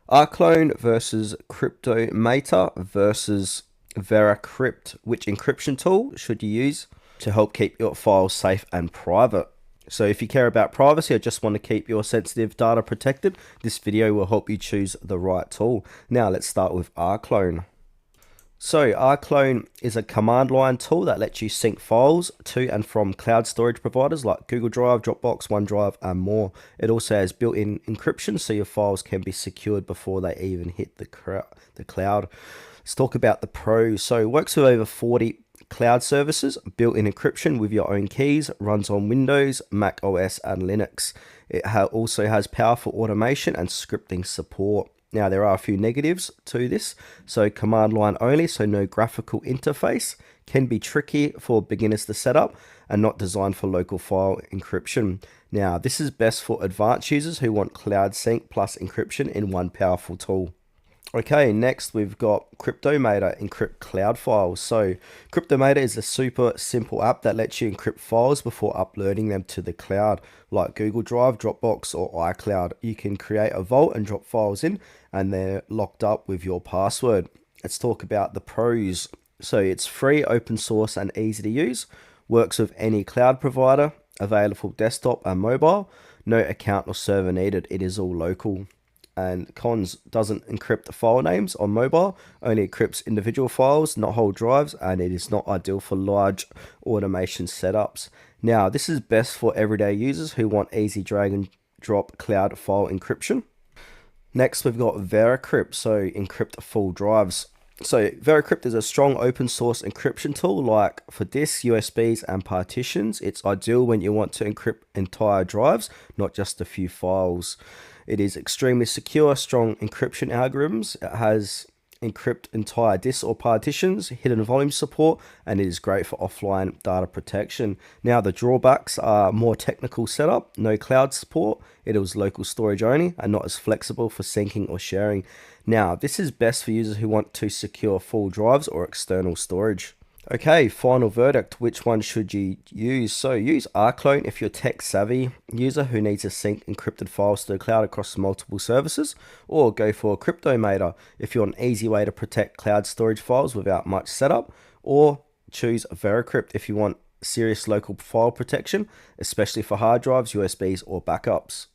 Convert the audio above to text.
Rclone versus Cryptomator versus VeraCrypt. Which encryption tool should you use to help keep your files safe and private? So if you care about privacy or just want to keep your sensitive data protected, this video will help you choose the right tool. Now let's start with Rclone. So Rclone is a command line tool that lets you sync files to and from cloud storage providers like Google Drive, Dropbox, OneDrive, and more. It also has built-in encryption so your files can be secured before they even hit the cloud. Let's talk about the pros. So it works with over 40 cloud services, built-in encryption with your own keys, runs on Windows, Mac OS, and Linux. It also has powerful automation and scripting support. Now, there are a few negatives to this. So command line only, so no graphical interface, can be tricky for beginners to set up and not designed for local file encryption. Now, this is best for advanced users who want cloud sync plus encryption in one powerful tool. Okay, next we've got Cryptomator encrypt cloud files. So Cryptomator is a super simple app that lets you encrypt files before uploading them to the cloud, like Google Drive, Dropbox, or iCloud. You can create a vault and drop files in, and they're locked up with your password. Let's talk about the pros. So it's free, open source, and easy to use. Works with any cloud provider, available desktop and mobile. No account or server needed. It is all local. And cons, doesn't encrypt the file names on mobile, only encrypts individual files, not whole drives, and it is not ideal for large automation setups. Now, this is best for everyday users who want easy drag and drop cloud file encryption. Next, we've got VeraCrypt, so encrypt full drives. So VeraCrypt is a strong open source encryption tool like for disks, USBs, and partitions. It's ideal when you want to encrypt entire drives, not just a few files. It is extremely secure, strong encryption algorithms. It has encrypt entire disks or partitions, hidden volume support, and it is great for offline data protection. Now, the drawbacks are more technical setup, no cloud support, it is local storage only, and not as flexible for syncing or sharing. Now, this is best for users who want to secure full drives or external storage. Okay, final verdict, which one should you use? So use Rclone if you're a tech savvy user who needs to sync encrypted files to the cloud across multiple services, or go for Cryptomator if you want an easy way to protect cloud storage files without much setup, or choose VeraCrypt if you want serious local file protection, especially for hard drives, USBs, or backups.